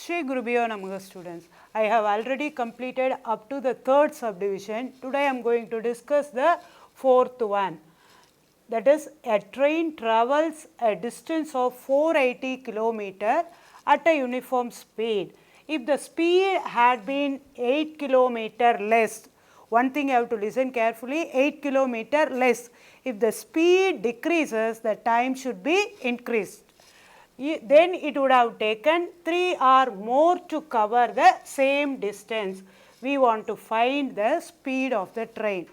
Shri Gurubhyo Namaha students. I have already completed up to the third subdivision. Today I am going to discuss the fourth one. That is, a train travels a distance of 480 km at a uniform speed. If the speed had been 8 km less, one thing you have to listen carefully, 8 km less. If the speed decreases, the time should be increased. Then it would have taken 3 or more to cover the same distance. We want to find the speed of the train,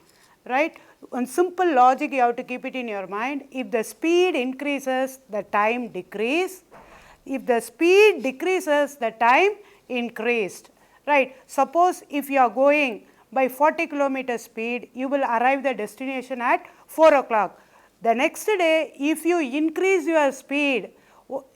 right? One simple logic you have to keep it in your mind. If the speed increases, the time decrease. If the speed decreases, the time increased, right? Suppose if you are going by 40 km speed, you will arrive the destination at 4 o'clock. The next day, if you increase your speed,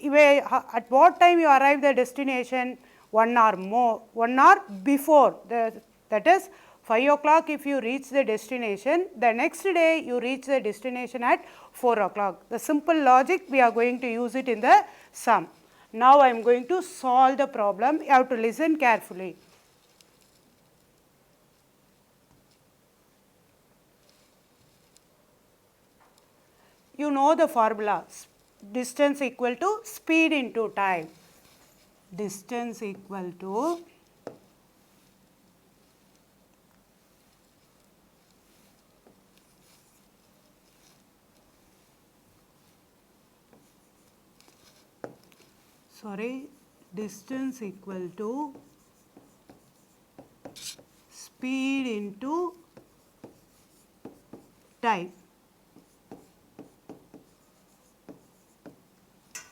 at what time you arrive the destination? 1 hour more, 1 hour before. That is 5 o'clock if you reach the destination, the next day you reach the destination at 4 o'clock. The simple logic we are going to use it in the sum. Now I am going to solve the problem. You have to listen carefully. You know the formula. Distance equal to speed into time. Distance equal to distance equal to speed into time.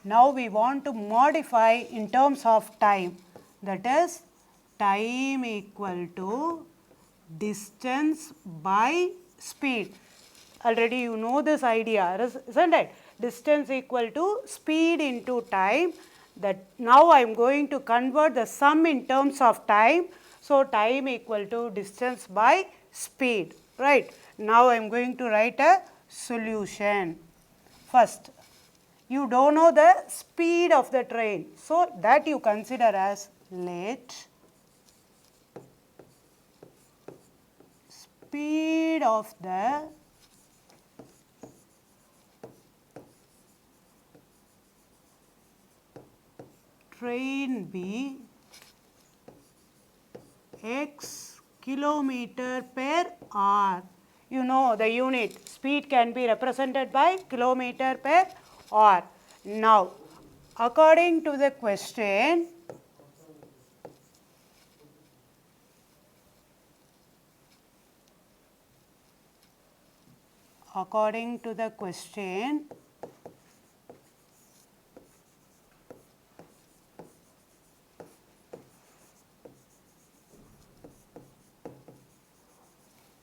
Now we want to modify in terms of time, that is time equal to distance by speed. Already you know this idea, isn't it? Distance equal to speed into time. That now I am going to convert the sum in terms of time. So time equal to distance by speed, right? Now I am going to write a solution. First, you don't know the speed of the train, so that you consider as let speed of the train be x kilometer per hour. You know the unit, speed can be represented by kilometer per hour. Now, according to the question,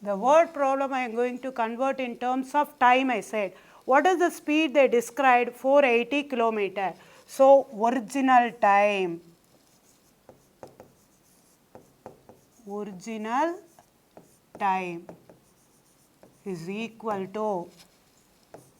the word problem I am going to convert in terms of time, I said. What is the speed they described? 480 km. So, original time is equal to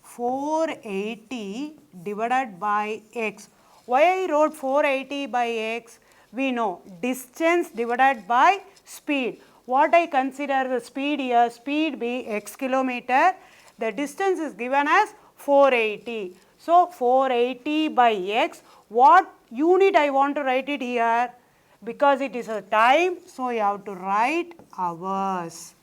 480 divided by x. Why I wrote 480 by x? We know distance divided by speed. What I consider the speed here? Speed be x kilometer. The distance is given as 480. So, 480 by x. What unit I want to write it here? Because it is a time, so you have to write hours.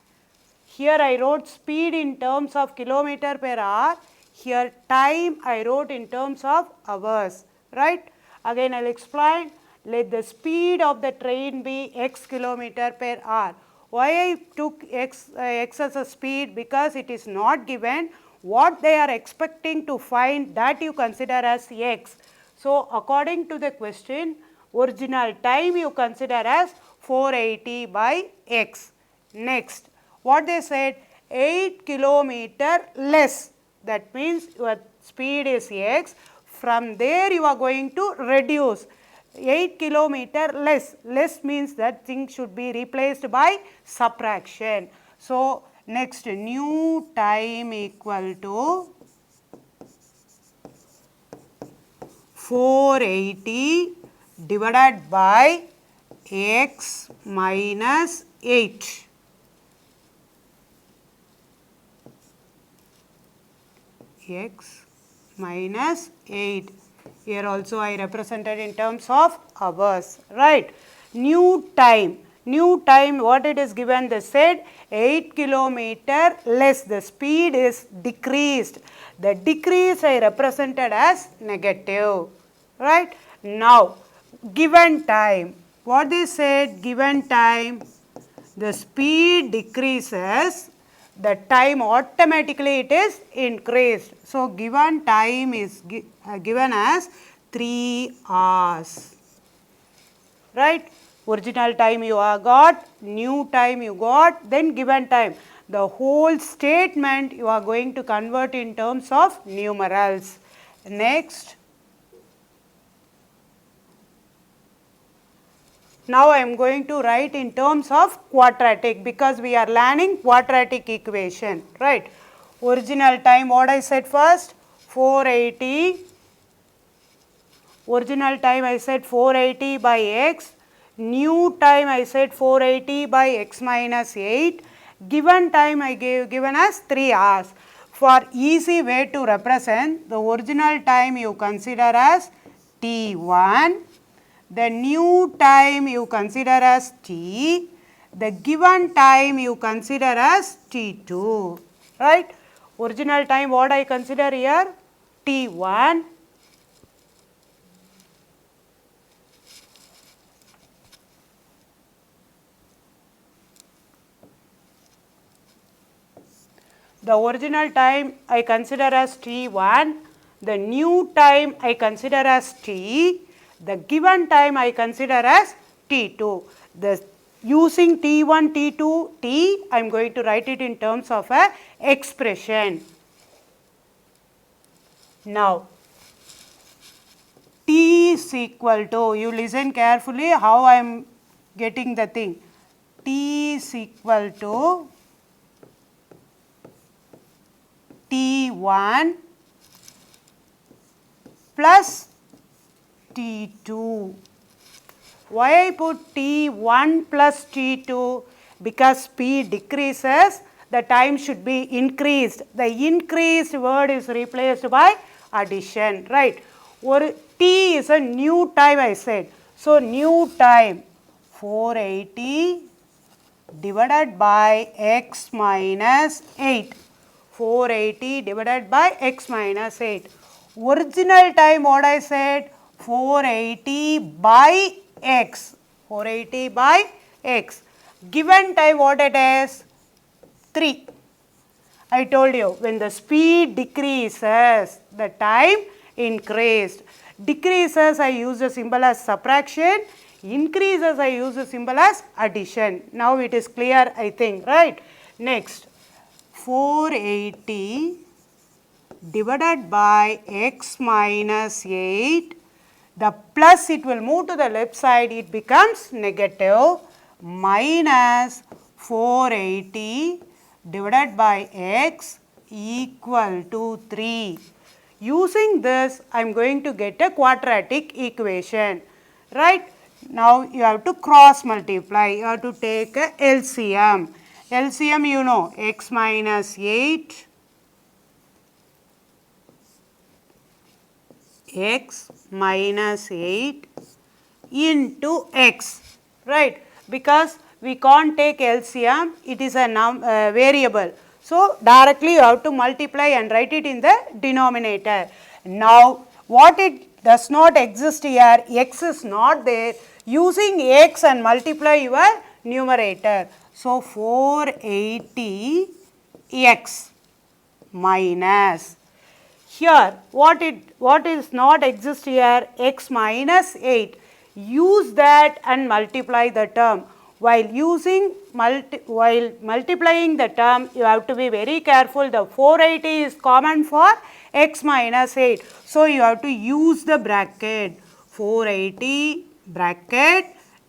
Here I wrote speed in terms of kilometer per hour. Here time I wrote in terms of hours, right? Again I will explain. Let the speed of the train be x kilometer per hour. Why I took x as a speed? Because it is not given. What they are expecting to find, that you consider as x. So, according to the question, original time you consider as 480 by x. Next, what they said? 8 km less. That means your speed is x. From there you are going to reduce. 8 km less. Less means that thing should be replaced by subtraction. So, next, new time equal to 480 divided by x minus 8. X minus 8. Here also I represented in terms of hours, right? New time. New time, what it is given? They said 8 kilometer less. The speed is decreased. The decrease I represented as negative, right? Now, given time. What they said? Given time, the speed decreases, the time automatically it is increased. So, given time is given as 3 hours, right? Original time you have got, new time you got, then given time. The whole statement you are going to convert in terms of numerals. Next. Now I am going to write in terms of quadratic because we are learning quadratic equation, right? Original time, what I said first? 480. Original time I said 480 by x. New time I said 480 by x minus 8. Given time I given as 3 hours. For easy way to represent, the original time you consider as t1. The new time you consider as t. The given time you consider as t2. Right? Original time what I consider here? t1. The original time I consider as t1, the new time I consider as t, the given time I consider as t2. Using t1, t2, t, I am going to write it in terms of a expression. Now, t is equal to, you listen carefully how I am getting the thing, t is equal to T1 plus T2. Why I put T1 plus T2? Because speed decreases, the time should be increased. The increased word is replaced by addition, right? Or T is a new time I said. So, new time 480 divided by x minus 8. 480 divided by x minus 8. Original time what I said? 480 by x. 480 by x. Given time what it is? 3. I told you when the speed decreases, the time increased. Decreases I use the symbol as subtraction. Increases I use the symbol as addition. Now it is clear I think, right? Next. 480 divided by x minus 8, the plus it will move to the left side, it becomes negative, minus 480 divided by x equal to 3. Using this, I am going to get a quadratic equation, right? Now you have to cross multiply, you have to take a LCM. LCM you know, x minus 8, x minus 8 into x, right? Because we can't take LCM, it is a variable. So, directly you have to multiply and write it in the denominator. Now, what it does not exist here, x is not there, using x and multiply your numerator. So, 480 x minus, here what is not exist here, x minus 8, use that and multiply the term. While multiplying the term, you have to be very careful, the 480 is common for x minus 8. So, you have to use the bracket, 480 bracket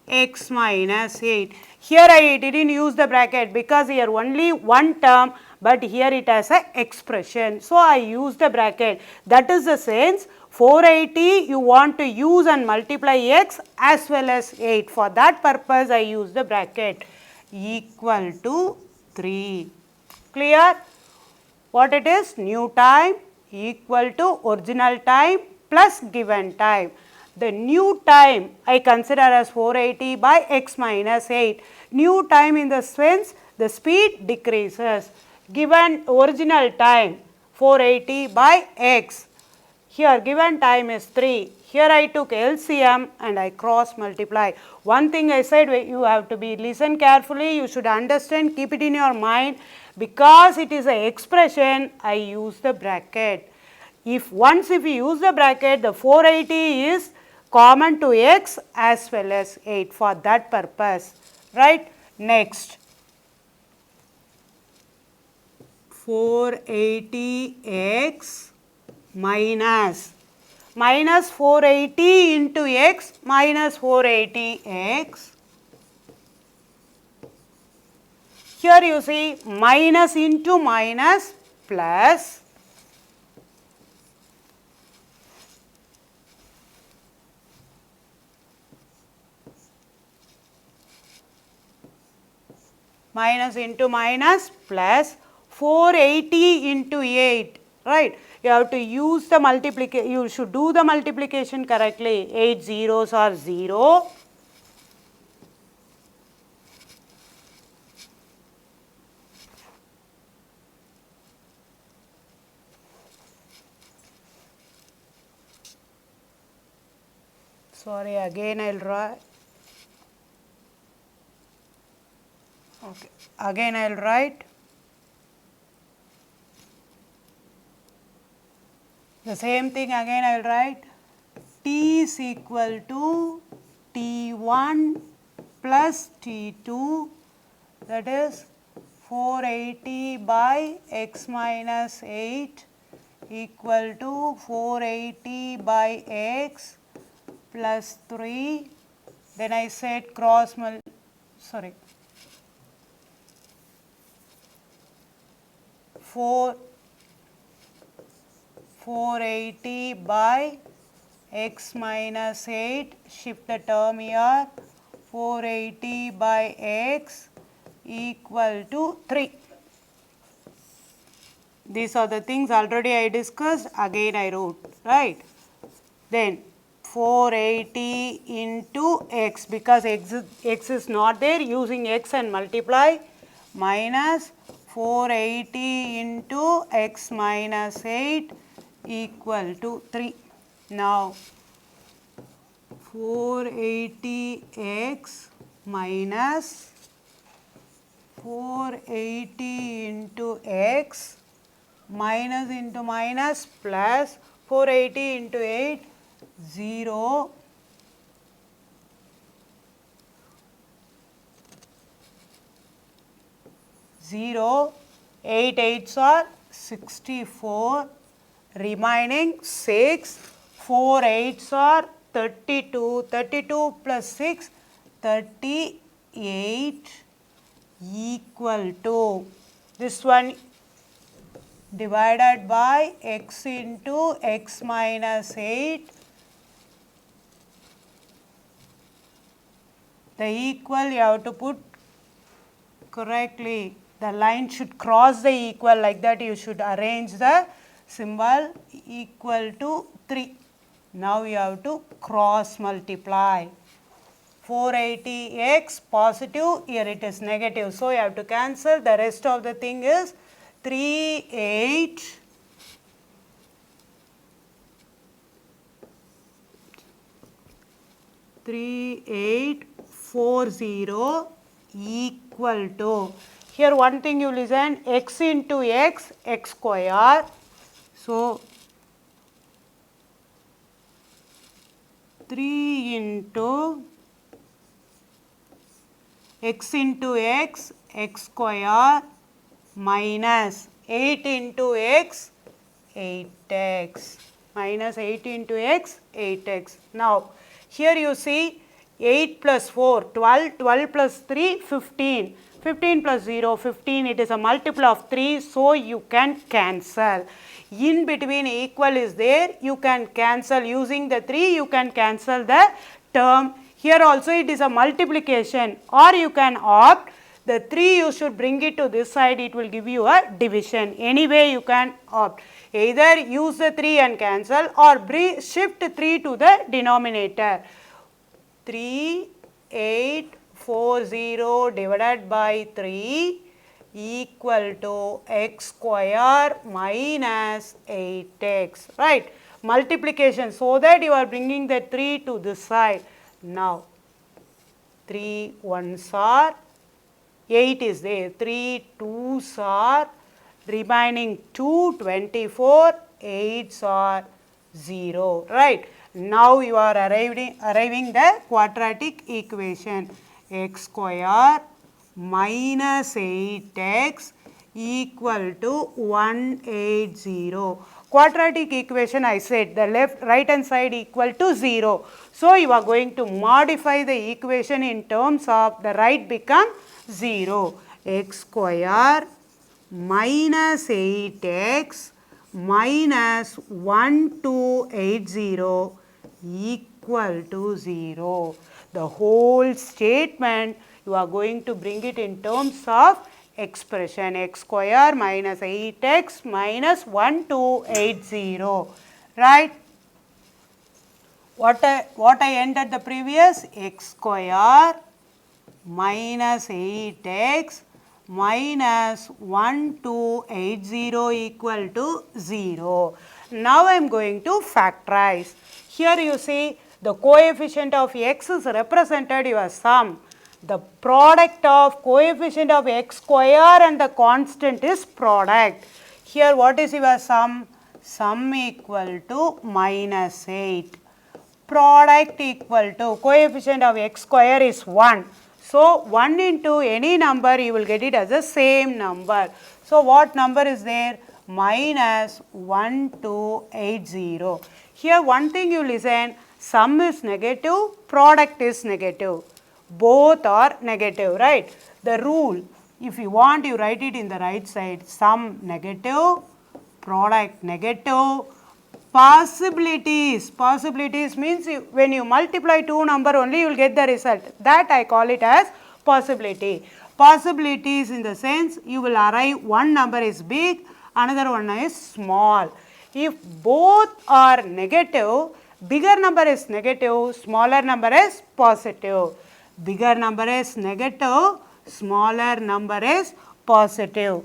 x minus 8. Here I didn't use the bracket because here only one term, but here it has an expression. So, I use the bracket. That is the sense 480 you want to use and multiply x as well as 8. For that purpose I use the bracket equal to 3. Clear? What it is? New time equal to original time plus given time. The new time I consider as 480 by x minus 8. New time in the sense the speed decreases. Given original time 480 by x. Here given time is 3. Here I took LCM and I cross multiply. One thing I said, you have to listen carefully, you should understand, keep it in your mind. Because it is an expression, I use the bracket. Once if you use the bracket, the 480 is common to x as well as 8 for that purpose. Right? Next. 480x minus 480 into x minus 480x. Here you see minus into minus plus into minus plus 480 into 8, right? You have to use the multiplication, you should do the multiplication correctly. 8 zeros are 0. Sorry, again I will write. Okay, again I will write. The same thing again I will write. T is equal to T1 plus T2, that is 480 by x minus 8 equal to 480 by x plus 3. Then I said 480 by x minus 8, shift the term here, 480 by x equal to 3. These are the things already I discussed, again I wrote, right? Then 480 into x, because x is not there, using x and multiply, minus 480 into x minus 8 equal to 3. Now 480x minus 480 into x minus into minus plus 480 into 8, 0. 0, 8 8s are 64, remaining 6, 4 8s are 32, 32 plus 6, 38 equal to, this one divided by x into x minus 8, the equal you have to put correctly. The line should cross the equal, like that you should arrange the symbol, equal to 3. Now you have to cross multiply. 480x positive, here it is negative. So you have to cancel, the rest of the thing is 3840 equal to, here one thing you listen, x into x, x square. So 3 into x into x, x square minus 8 into x, 8x, minus 8 into x, 8x. Now here you see 8 plus 4, 12, 12 plus 3, 15. 15 plus 0, 15, it is a multiple of 3, so you can cancel. in between equal is there, you can cancel using the 3, you can cancel the term. Here also it is a multiplication, or you can opt the 3 you should bring it to this side, it will give you a division. Anyway you can opt. Either use the 3 and cancel, or shift 3 to the denominator. 3840 divided by 3 equal to x square minus 8x, right? Multiplication, so that you are bringing the 3 to this side. Now 3 ones are 8 is there, 3 2s are remaining 2, 24, 8s are 0, right? Now you are arriving the quadratic equation, x square minus 8x equal to 180. Quadratic equation, I said the right hand side equal to 0. So you are going to modify the equation in terms of the right become 0. X square minus 8x minus 1280 equal to 0. The whole statement you are going to bring it in terms of expression, x square minus 8x minus 1280, right? What I entered the previous, x square minus 8x minus 1280 equal to 0. Now I am going to factorize. Here you see the coefficient of x is represented your sum. The product of coefficient of x square and the constant is product. Here what is your sum? Sum equal to minus 8. Product equal to coefficient of x square is 1. So 1 into any number you will get it as the same number. So what number is there? Minus 1280. Here one thing you listen, sum is negative, product is negative. Both are negative, right? The rule, if you want you write it in the right side, sum negative, product negative. Possibilities means when you multiply two number only you will get the result. That I call it as possibility. Possibilities in the sense you will arrive one number is big, another one is small. If both are negative, bigger number is negative, smaller number is positive. Bigger number is negative, smaller number is positive.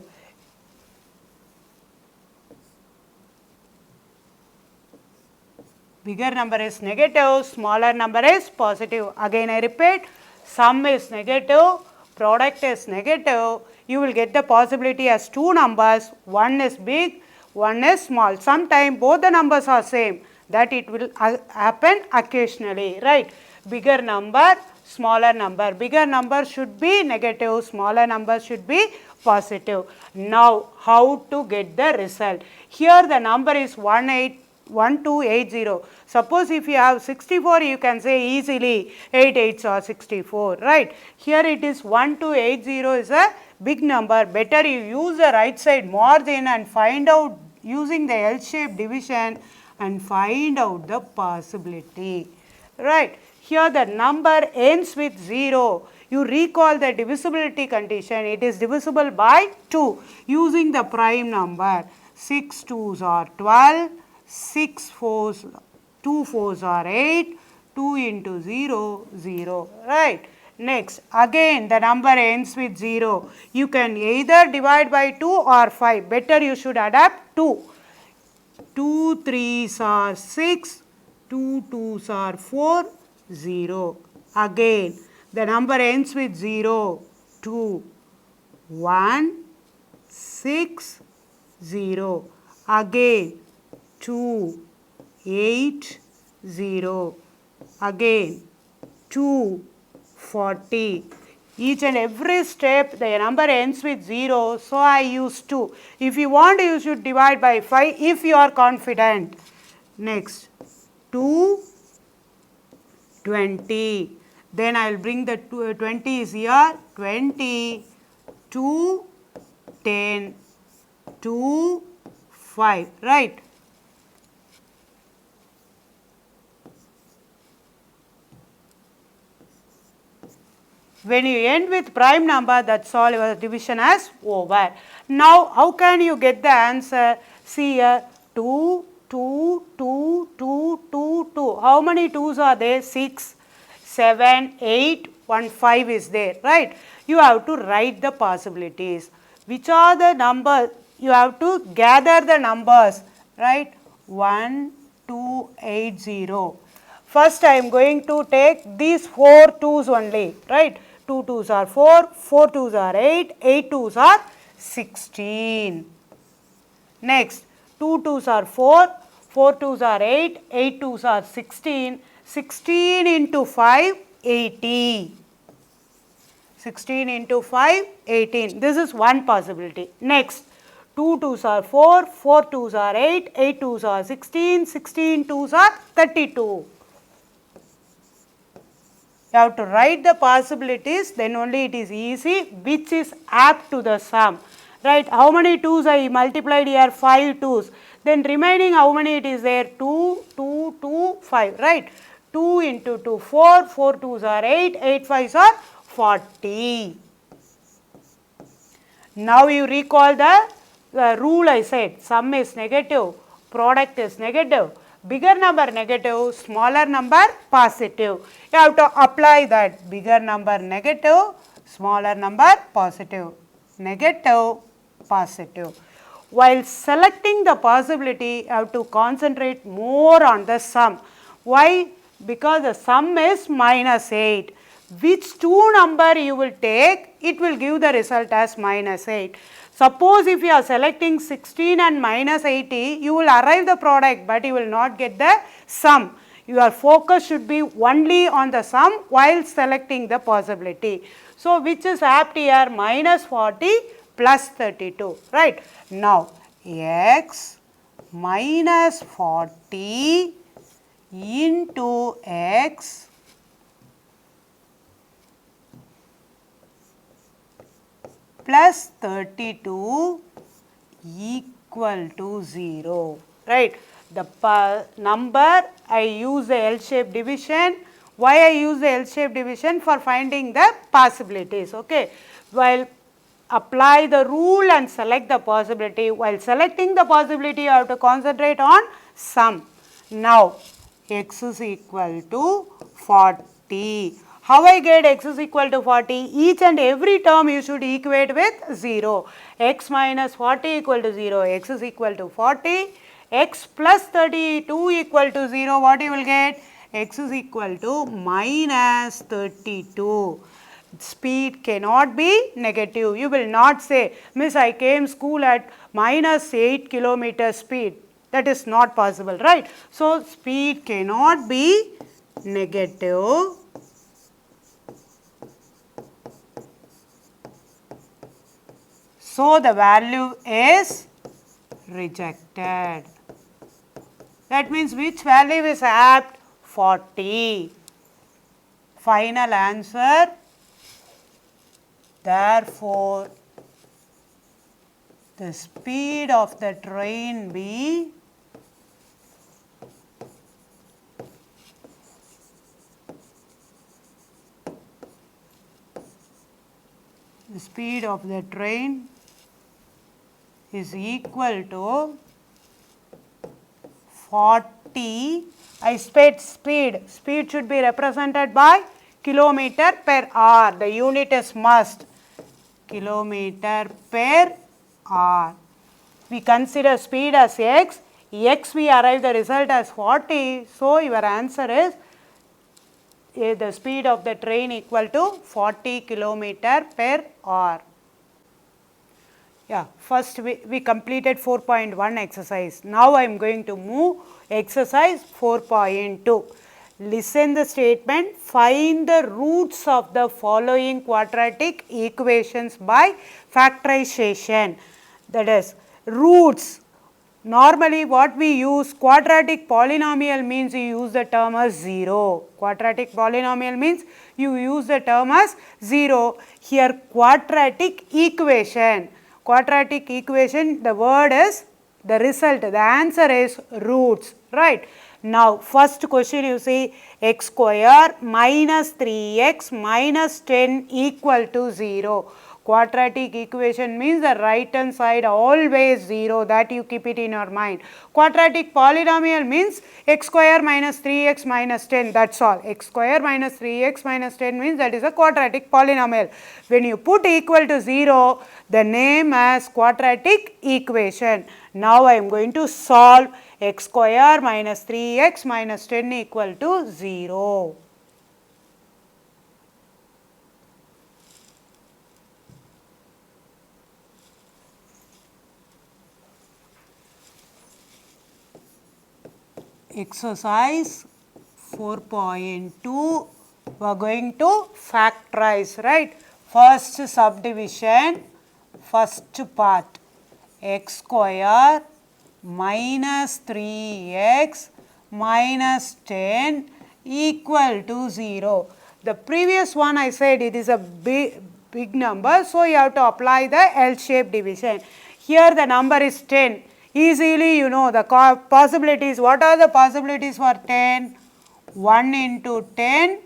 Bigger number is negative, smaller number is positive. Again I repeat, sum is negative, product is negative. You will get the possibility as two numbers, one is big, one is small. Sometimes both the numbers are same, that it will happen occasionally, right? Bigger number, smaller number. Bigger number should be negative, smaller number should be positive. Now how to get the result? Here the number is 1280. Suppose if you have 64, you can say easily 8 8s are 64, right? Here it is 1280 is a big number. Better you use the right side margin and find out using the L-shaped division and find out the possibility, right? Here the number ends with 0. You recall the divisibility condition. It is divisible by 2 using the prime number. 6 2s are 12. 6 4s, 2 4s are 8, 2 into 0, 0, right? Next, again the number ends with 0. You can either divide by 2 or 5. Better you should adapt 2. 2 3s are 6, 2 2s are 4, 0. Again, the number ends with 0, 2, 1, 6, 0. Again, 2, 8, 0. Again, 2, 40. Each and every step the number ends with 0, so I use 2. If you want, you should divide by 5 if you are confident. Next, 2, 20. Then I will bring the 20 is here. 20, 2, 10, 2, 5, right? When you end with prime number, that's all, your division is over. Now, how can you get the answer? See here, 2, 2, 2, 2, 2, 2. How many 2s are there? 6, 7, 8, 1, 5 is there, right? You have to write the possibilities. Which are the numbers? You have to gather the numbers, right? 1, 2, 8, 0. First, I am going to take these 4 2s only, right? 2 2s are 4, 4 2s are 8, 8 2s are 16. Next, 2 2s are 4, 4 2s are 8, 8 2s are 16, 16 into 5, 80. 16 into 5, 18. This is one possibility. Next, 2 2s are 4, 4 2s are 8, 8 2s are 16, 16 2s are 32. You have to write the possibilities, then only it is easy which is apt to the sum. Right? How many 2s I multiplied here? 5 2s. Then remaining how many it is there? 2, 2, 2, 5. Right? 2 into 2, 4, 4 2s are 8, 8 5s are 40. Now you recall the rule I said, sum is negative, product is negative. Bigger number negative, smaller number positive. You have to apply that. Bigger number negative, smaller number positive. Negative, positive. While selecting the possibility, you have to concentrate more on the sum. Why? Because the sum is minus 8. Which two number you will take, it will give the result as minus 8. Suppose if you are selecting 16 and minus 80, you will arrive the product, but you will not get the sum. Your focus should be only on the sum while selecting the possibility. So, which is apt here? Minus 40 plus 32, right? Now, x minus 40 into x plus 32 equal to 0, right? The number, I use the L-shaped division. Why I use the L-shaped division? For finding the possibilities, okay? While apply the rule and select the possibility. While selecting the possibility, you have to concentrate on sum. Now, x is equal to 40. How I get x is equal to 40? Each and every term you should equate with 0. X minus 40 equal to 0. X is equal to 40. X plus 32 equal to 0. What you will get? X is equal to minus 32. Speed cannot be negative. You will not say, Miss, I came school at minus 8 kilometer speed. That is not possible, right? So, speed cannot be negative. So, the value is rejected. That means which value is apt? 40. Final answer. Therefore, the speed of the train be is equal to 40. I said speed. Speed should be represented by kilometer per hour. The unit is must. Kilometer per hour. We consider speed as x. X we arrive the result as 40. So, your answer is the speed of the train equal to 40 kilometer per hour. Yeah, first we completed 4.1 exercise. Now I am going to move exercise 4.2. Listen the statement. Find the roots of the following quadratic equations by factorization. That is, roots. Normally what we use, quadratic polynomial means you use the term as 0. Quadratic polynomial means you use the term as 0. Here quadratic equation. Quadratic equation, the word is The result, the answer is roots, right? Now, first question you see, x square minus 3x minus 10 equal to 0. Quadratic equation means the right hand side always 0, that you keep it in your mind. Quadratic polynomial means x square minus 3x minus 10, that's all. X square minus 3x minus 10 means that is a quadratic polynomial. When you put equal to 0, the name as quadratic equation. Now I am going to solve x square minus 3x minus 10 equal to 0. Exercise 4.2, we are going to factorize, right? First subdivision, first part, x square minus 3x minus 10 equal to 0. The previous one I said it is a big number, so you have to apply the L-shaped division. Here the number is 10. Easily you know the possibilities. What are the possibilities for 10? 1 into 10,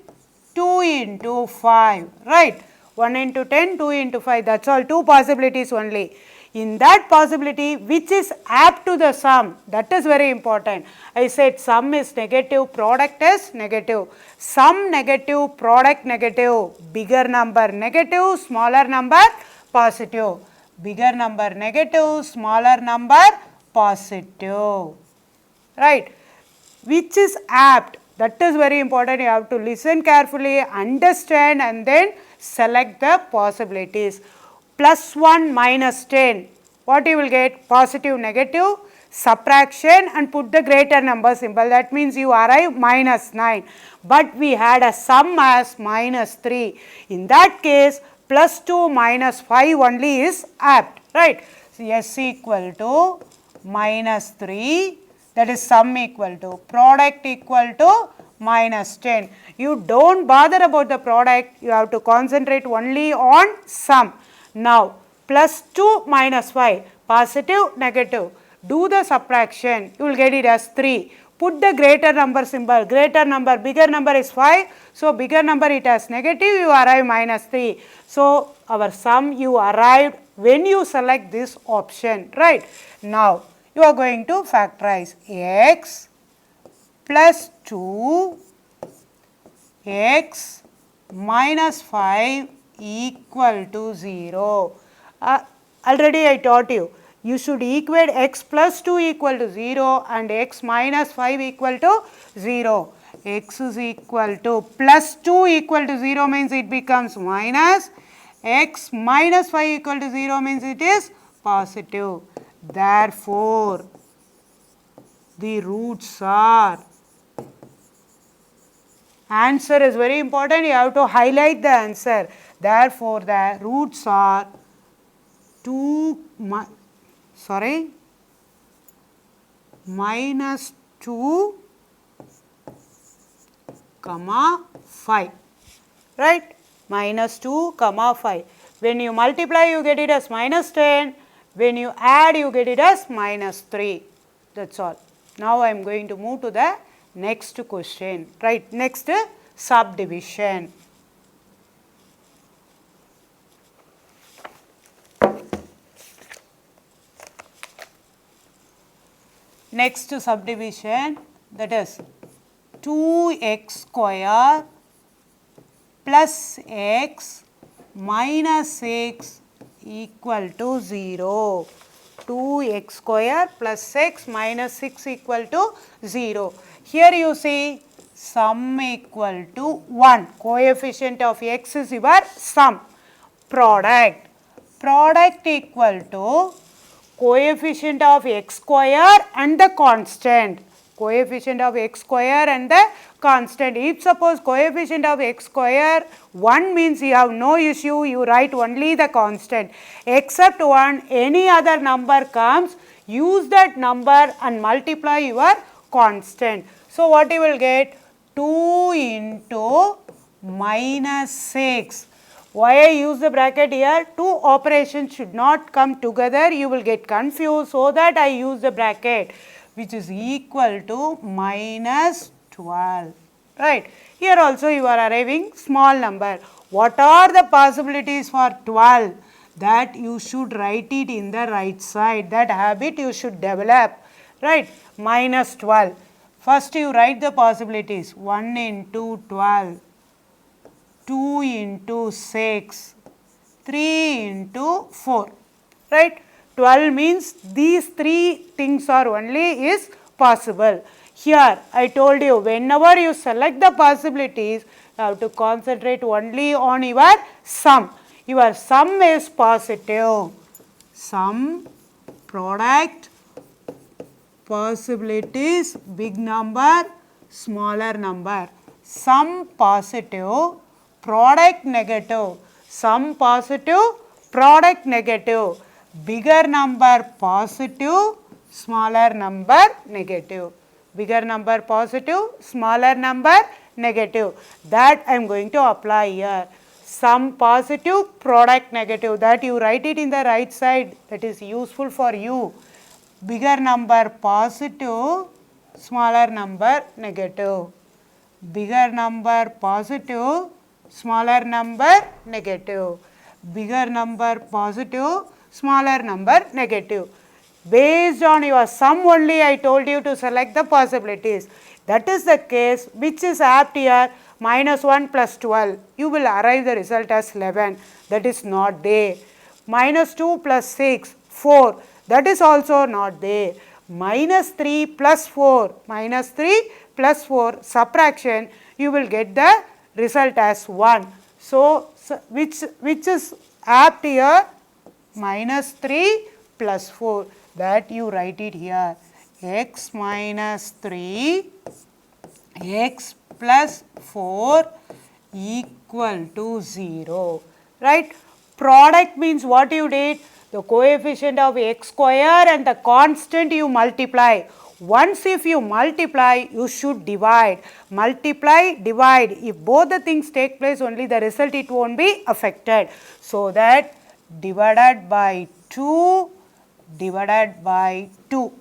2 into 5, right? 1 into 10, 2 into 5, that's all, two possibilities only. In that possibility, which is apt to the sum, that is very important. I said sum is negative, product is negative. Sum negative, product negative, bigger number negative, smaller number positive. Bigger number negative, smaller number positive, right? Which is apt, that is very important. You have to listen carefully, understand and then select the possibilities. Plus 1 minus 10, what you will get? Positive, negative, subtraction and put the greater number symbol, that means you arrive minus 9. But we had a sum as minus 3. In that case, plus 2 minus 5 only is apt, right? So, S equal to minus 3, that is sum equal to, product equal to minus 10. You don't bother about the product, you have to concentrate only on sum. Now, plus 2 minus 5, positive, negative. Do the subtraction, you will get it as 3. Put the greater number symbol, greater number, bigger number is 5. So, bigger number it has negative, you arrive minus 3. So, our sum you arrived when you select this option, right? Now, you are going to factorize x plus 2 x minus 5 equal to 0. Already I taught you, you should equate x plus 2 equal to 0 and x minus 5 equal to 0. X is equal to plus 2 equal to 0 means it becomes minus, x minus 5 equal to 0 means it is positive. Therefore, the roots are, answer is very important, you have to highlight the answer. Therefore, the roots are minus 2 comma 5, right? Minus 2 comma 5. When you multiply, you get it as minus 10. When you add, you get it as minus 3. That's all. Now I am going to move to the next question, right? Next subdivision. Next subdivision, that is 2x square plus x minus x equal to 0. 2x square plus x minus 6 equal to 0. Here you see sum equal to 1. Coefficient of x is your sum. Product. Product equal to coefficient of x square and the constant. Coefficient of x square and the constant. If suppose coefficient of x square 1 means you have no issue, you write only the constant. Except 1, any other number comes, use that number and multiply your constant. So, what you will get? 2 into minus 6. Why I use the bracket here? Two operations should not come together. You will get confused, so that I use the bracket, which is equal to minus 12. Right. Here also you are arriving small number. What are the possibilities for 12? That you should write it in the right side. That habit you should develop. Right. Minus 12. First you write the possibilities. 1 into 12. 2 into 6, 3 into 4, right. 12 means these three things are only is possible. Here I told you, whenever you select the possibilities, you have to concentrate only on your sum. Your sum is positive. Sum, product, possibilities, big number, smaller number. Sum positive, product negative. Sum positive, product negative. Bigger number positive, smaller number negative. Bigger number positive, smaller number negative. That I am going to apply here. Sum positive, product negative. That you write it in the right side. That is useful for you. Bigger number positive, smaller number negative. Bigger number positive, smaller number negative. Bigger number positive, smaller number negative. Based on your sum only I told you to select the possibilities. That is the case which is apt here. Minus 1 plus 12. You will arrive the result as 11. That is not there. Minus 2 plus 6, 4. That is also not there. Minus 3 plus 4. Minus 3 plus 4 subtraction. You will get the result as 1. So which is apt here? Minus 3 plus 4. That you write it here. X minus 3, x plus 4 equal to 0. Right? Product means what you did? The coefficient of x square and the constant you multiply. Once if you multiply, you should divide. Multiply, divide. If both the things take place, only the result it won't be affected. So that divided by 2, divided by 2.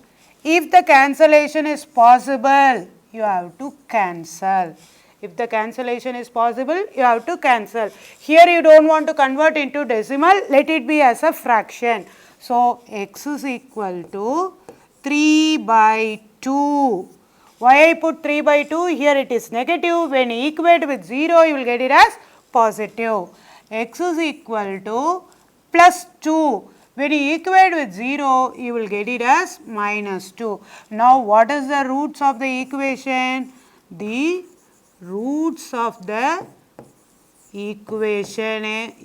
If the cancellation is possible, you have to cancel. If the cancellation is possible, you have to cancel. Here you don't want to convert into decimal, let it be as a fraction. So x is equal to 3 by 2. Why I put 3 by 2? Here it is negative. When you equate with 0, you will get it as positive. X is equal to plus 2. When you equate with 0, you will get it as minus 2. Now, what is the roots of the equation? The roots of the equation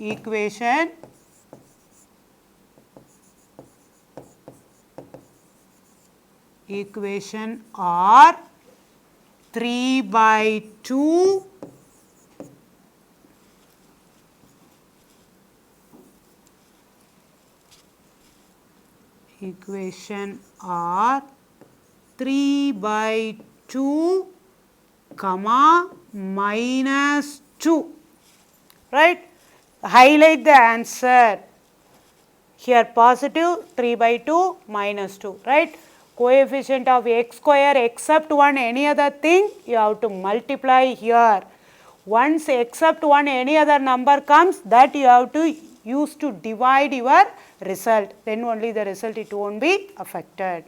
are 3 by 2 equation are 3 by 2 comma minus 2, right. Highlight the answer. Here positive 3 by 2 minus 2, right. Coefficient of x square except 1 any other thing, you have to multiply here. Once except 1 any other number comes, that you have to use to divide your result. Then only the result it won't be affected.